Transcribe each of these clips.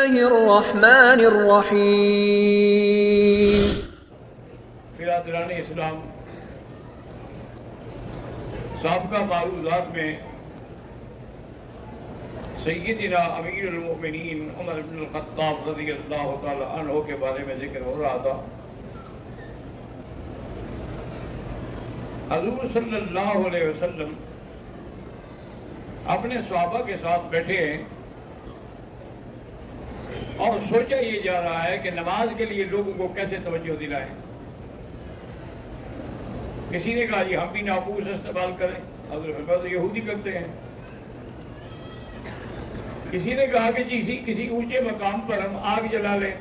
الله الرحمن الرحيم. برادران اسلام، سابقہ معروضات میں سیدنا امیر المؤمنین عمر بن الخطاب رضی اللہ تعالی عنہ کے بارے میں ذکر ہو رہا تھا۔ حضور صلی اللہ علیہ وسلم اپنے صحابہ کے ساتھ بیٹھے ہیں اور سوچا یہ جا رہا ہے کہ نماز کے لیے لوگوں کو کیسے توجہ دلائیں۔ کسی نے کہا جی ہم بھی ناقوس استعمال کریں، حضرت یہودی کرتے ہیں۔ کسی نے کہا کہ جی کسی اونچے مقام پر ہم آگ جلا لیں۔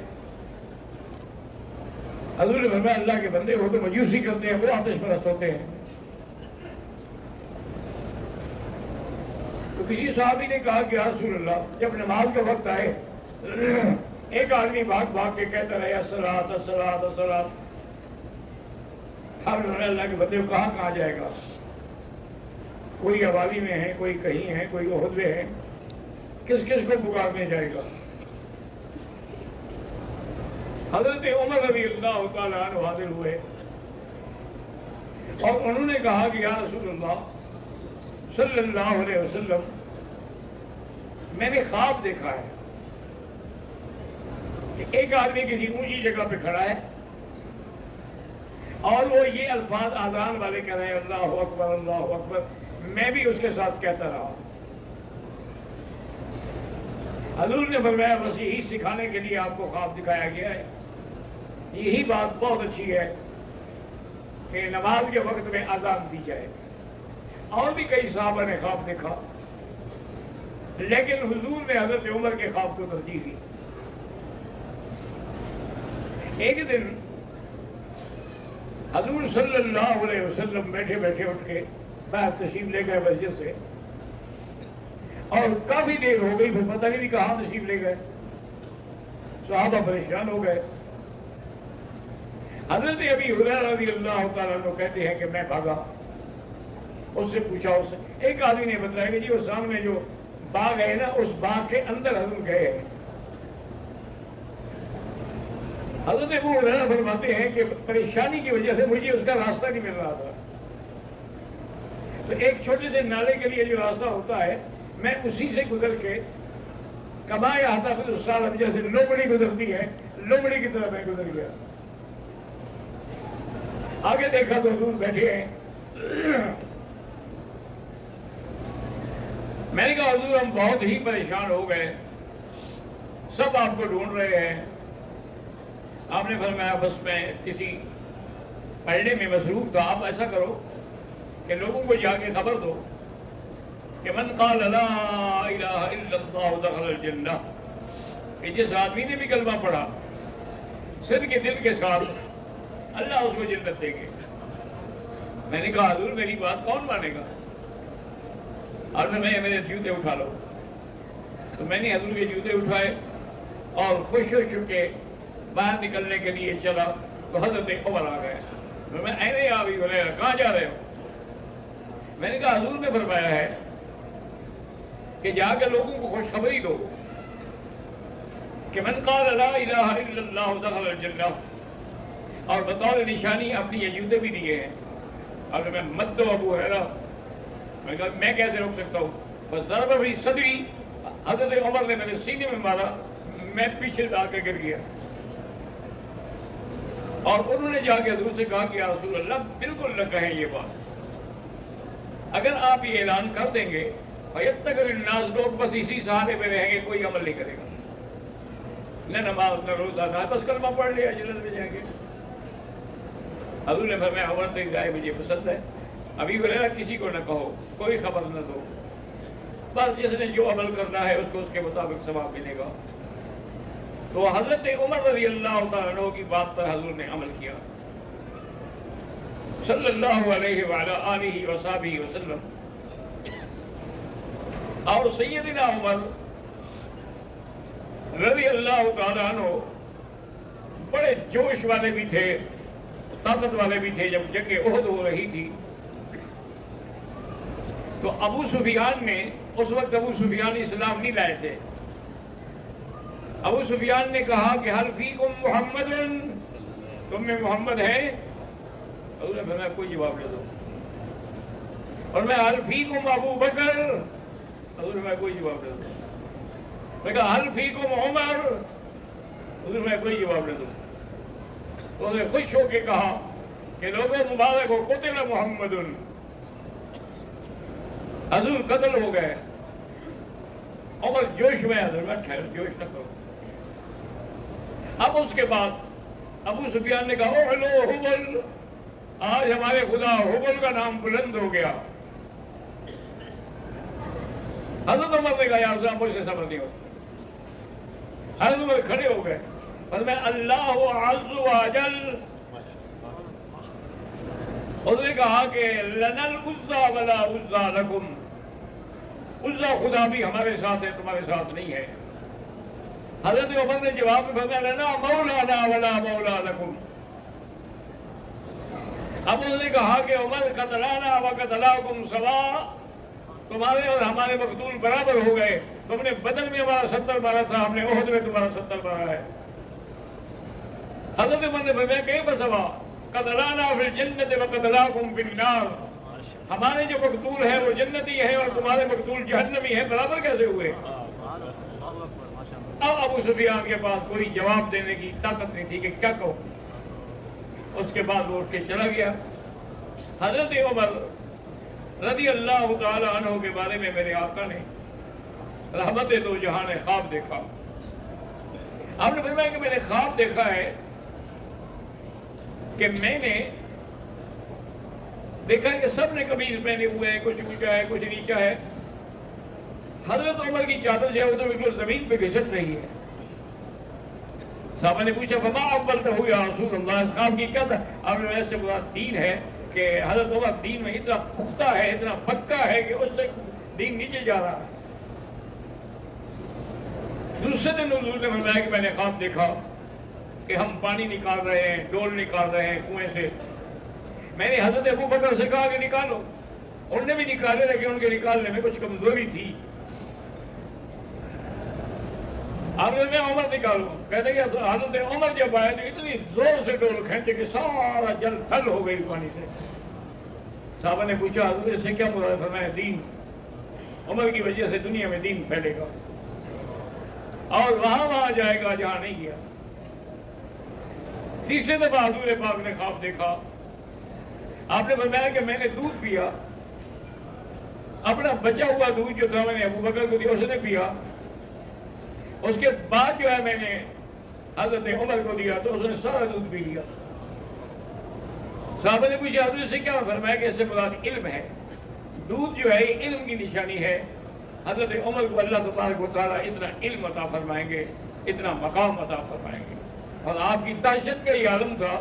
حضور فرمایا اللہ کے بندے وہ تو مجوسی کرتے ہیں، وہ آتش پرست ہوتے ہیں۔ تو کسی صحابی نے کہا کہ یا رسول اللہ، جب نماز کا وقت آئے ایک آدمی بھاگ بھاگ کے کہتا رہے الصلاۃ الصلاۃ الصلاۃ، اللہ کے بندے کہاں کہاں جائے گا؟ کوئی حوالی میں ہے، کوئی کہیں ہے، کوئی احد میں ہے، کس کس کو پکارنے جائے گا؟ حضرت عمر رضی اللہ تعالیٰ عنہ حاضر ہوئے اور انہوں نے کہا کہ یا رسول اللہ صلی اللہ علیہ وسلم، میں نے خواب دیکھا ہے کہ ایک آدمی کسی اونچی جگہ پہ کھڑا ہے اور وہ یہ الفاظ آذان والے کہہ رہے ہیں اللہ اکبر اللہ اکبر، میں بھی اس کے ساتھ کہتا رہا۔ حضور نے فرمایا بس یہی سکھانے کے لیے آپ کو خواب دکھایا گیا ہے، یہی بات بہت اچھی ہے کہ نماز کے وقت میں اذان دی جائے۔ اور بھی کئی صحابہ نے خواب دیکھا، لیکن حضور نے حضرت عمر کے خواب کو ترجیح دی۔ ایک دن حضور صلی اللہ علیہ وسلم بیٹھے بیٹھے اٹھ کے باہر تشریف لے گئے مسجد سے، اور کافی دیر ہو گئی، پھر پتہ نہیں کہاں تشریف لے گئے۔ صحابہ پریشان ہو گئے۔ حضرت ابی ہریرہ رضی اللہ تعالیٰ عنہ کہتے ہیں کہ میں بھاگا، اس سے پوچھا، اس سے ایک آدمی نے بتایا کہ جی وہ سامنے جو باغ ہے نا، اس باغ کے اندر حضور گئے ہیں۔ حضرت ابو ہریرہ فرماتے ہیں کہ پریشانی کی وجہ سے مجھے اس کا راستہ نہیں مل رہا تھا، تو ایک چھوٹے سے نالے کے لیے جو راستہ ہوتا ہے میں اسی سے گزر کے کمایا آتا پھر اس سال اب جیسے لومڑی گزرتی ہے، لومڑی کی طرح میں گزر گیا۔ آگے دیکھا تو حضور بیٹھے ہیں۔ میں نے کہا حضور ہم بہت ہی پریشان ہو گئے، سب آپ کو ڈھونڈ رہے ہیں۔ آپ نے فرمایا بس میں کسی پڑھنے میں مصروف تھا، آپ ایسا کرو کہ لوگوں کو جا کے خبر دو کہ من قال لا الہ الا اللہ دخل الجنہ، کہ جس آدمی نے بھی کلمہ پڑھا سر کے دل کے ساتھ اللہ اس کو جنت دے گے۔ میں نے کہا حضور میری بات کون مانے گا؟ اور میں میرے جوتے اٹھا لو، تو میں نے حضور کے جوتے اٹھائے اور خوش ہو کے باہر نکلنے کے لیے چلا تو حضرت عمر آ گئے۔ میں اینے ابی ہریرہ کہاں جا رہے ہو؟ میں نے کہا حضور نے فرمایا ہے کہ جا کے لوگوں کو خوشخبری دو کہ من قال لا الہ الا اللہ دخل الجنہ، اور بطور نشانی اپنی یہ جوتے بھی دیے ہیں۔ اور میں مت دو ابو ہریرہ، میں کہا میں کیسے روک سکتا ہوں؟ بس ضرب فی صدری، حضرت عمر نے میرے سینے میں مارا، میں پیچھے جا کے گر گیا۔ اور انہوں نے جا کے حضور سے کہا کہ یا رسول اللہ بالکل نہ کہیں یہ بات، اگر آپ یہ اعلان کر دیں گے فَيَتَّقِرِ النَّاسُ، لوگ بس اسی سہارے میں رہیں گے، کوئی عمل نہیں کرے گا، نہ نماز نہ روزہ نہ بس کلمہ پڑھ لیا جنت میں جائیں گے۔ حضور نے فرمایا عمر تیری رائے مجھے پسند ہے، ابھی ہریرہ کسی کو نہ کہو، کوئی خبر نہ دو، بس جس نے جو عمل کرنا ہے اس کو اس کے مطابق ثواب ملے گا۔ تو حضرت عمر رضی اللہ تعالیٰ عنہ کی بات پر حضور نے عمل کیا صلی اللہ علیہ وعلی آلہ وصحبہ وسلم۔ اور سیدنا عمر رضی اللہ تعالیٰ عنہ بڑے جوش والے بھی تھے، طاقت والے بھی تھے۔ جب جنگ احد ہو رہی تھی تو ابو سفیان نے، اس وقت ابو سفیان اسلام نہیں لائے تھے، ابو سفیان نے کہا کہ حل فیکم محمد، تم میں محمد ہے؟ حضور نے فرمایا کوئی جواب نہ دو۔ اور میں حل فیکم ابو بکر، حضور نے فرمایا کوئی جواب نہ دو۔ میں کہا حل فیکم عمر، حضور نے فرمایا کوئی جواب نہ دو۔ تو انہوں نے خوش ہو کے کہا کہ لوگوں مبارک ہو، قتل محمد، حضور قتل ہو گئے۔ عمر جوش میں، حضور میں ٹھہر، جوش نہ کرو۔ اب اس کے بعد ابو سفیان نے کہا اعلو حبل، آج ہمارے خدا حبل کا نام بلند ہو گیا۔ حضرت عمر نے کہا یا رسول اللہ مجھ سے صبر نہیں ہوتا۔ حضرت عمر کھڑے ہو گئے، فرمایا اللہ عز و جل، اس نے کہا کہ لنا العزى ولا عزى لكم، عزا خدا بھی ہمارے ساتھ ہے، تمہارے ساتھ نہیں ہے۔ حضرت عمر نے جواب میں فرمایا لنا مولانا ولا مولا لكم۔ اب اس نے کہا کہ عمر قتلانا وقتلاكم سواء، تمہارے اور ہمارے مقتول برابر ہو گئے، تم نے بدر میں ہمارا 70 مارا تھا، ہم نے احد میں تمہارا 70 مارا ہے۔ حضرت عمر نے فرمایا کیف سواء قتلانا فی الجنۃ وقتلاكم فی النار، ہمارے جو مقتول ہے وہ جنتی ہے اور تمہارے مقتول جہنمی ہے، برابر کیسے ہوئے؟ اب ابو سفیان کے پاس کوئی جواب دینے کی طاقت نہیں تھی کہ کیا کہو۔ اس کے بعد وہ اٹھ کے چلا گیا۔ حضرت عمر رضی اللہ تعالی عنہ کے بارے میں میرے آقا نے رحمت دو جہاں نے خواب دیکھا۔ آپ نے فرمایا کہ میں نے خواب دیکھا ہے کہ میں نے دیکھا کہ سب نے قمیض پہنے ہوئے ہیں، کچھ اونچا ہے کچھ نیچا ہے، حضرت عمر کی چادر جو ہے وہ تو بالکل زمین پہ گھسٹ رہی ہے۔ صحابہ نے پوچھا فما اولتہ یا رسول اللہ، اس خواب کی کیا تھا؟ آپ نے ایسے مراد دین ہے کہ حضرت عمر دین میں اتنا پختہ ہے، اتنا پکا ہے کہ اس سے دین نیچے جا رہا ہے۔ دوسرے دن حضور نے فرمایا کہ میں نے خواب دیکھا کہ ہم پانی نکال رہے ہیں، ڈول نکال رہے ہیں کنویں سے۔ میں نے حضرت ابو بکر سے کہا کہ نکالو، انہوں نے بھی نکالے، لیکن ان کے نکالنے میں کچھ کمزوری تھی۔ آگے میں عمر نکالوں، کہتے کہ حضرت عمر جب آئے تو اتنی زور سے ڈول کھینچے کہ سارا جل تھل ہو گئی پانی سے۔ صحابہ نے پوچھا حضرت سے کیا مراد؟ فرمایا دین، عمر کی وجہ سے دنیا میں دین پھیلے گا اور وہاں جائے گا جہاں نہیں گیا۔ تیسرے دفعہ حضور پاک نے خواب دیکھا، آپ نے فرمایا کہ میں نے دودھ پیا، اپنا بچا ہوا دودھ جو تھا میں نے ابو بکر کو دیا، اس نے پیا۔ اس کے بعد جو ہے میں نے حضرت عمر کو دیا تو اس نے سارا دودھ پی لیا۔ صحابہ نے پوچھا حضرت سے کیا؟ فرمایا کہ اس سے مراد علم ہے، دودھ جو ہے یہ علم کی نشانی ہے۔ حضرت عمر کو اللہ تبارک و تعالیٰ اتنا علم عطا فرمائیں گے، اتنا مقام عطا فرمائیں گے۔ اور آپ کی دہشت کا یہ عالم تھا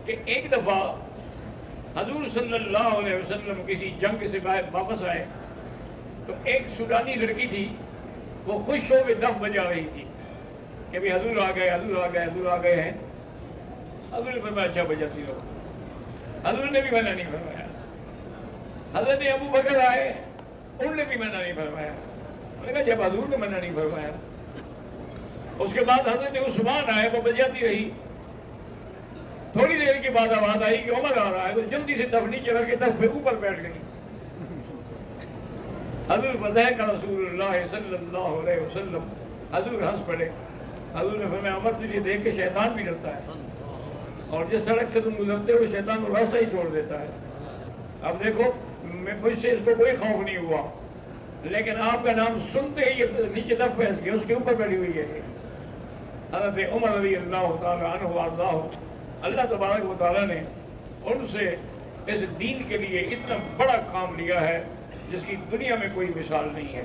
کہ ایک دفعہ حضور صلی اللہ علیہ وسلم کسی جنگ سے باہر واپس آئے تو ایک سوڈانی لڑکی تھی، وہ خوش ہو کے دف بجا رہی تھی کہ بھی حضور آ گئے، حضور آ گئے، حضور آ گئے ہیں۔ حضور نے فرمایا اچھا بجاتی رہو۔ حضور نے بھی منع نہیں فرمایا۔ حضرت ابو بکر آئے، انہوں نے بھی منع نہیں فرمایا۔ انہوں نے کہا جب حضور نے منع نہیں فرمایا۔ اس کے بعد حضرت عثمان آئے، وہ بجاتی رہی۔ تھوڑی دیر کے بعد آواز آئی کہ عمر آ رہا ہے، تو جلدی سے دف نیچے رکھ کے دف پہ اوپر بیٹھ گئی۔ حضور فضحک رسول اللہ صلی اللہ علیہ وسلم، حضور ہنس پڑے۔ حضور نے فرمایا عمر تجھے دیکھ کے شیطان بھی ڈرتا ہے، اور جس سڑک سے تم گزرتے ہو شیطان کو راستہ ہی چھوڑ دیتا ہے۔ اب دیکھو مجھ سے اس کو کوئی خوف نہیں ہوا، لیکن آپ کا نام سنتے ہی یہ نیچے دف پھینس کے اس کے اوپر بیٹھی ہوئی ہے۔ حضرت عمر رضی اللہ تعالیٰ عنہ وارضاہ، اللہ تبارک و تعالیٰ نے ان سے اس دین کے لیے اتنا بڑا کام لیا ہے جس کی دنیا میں کوئی مثال نہیں ہے۔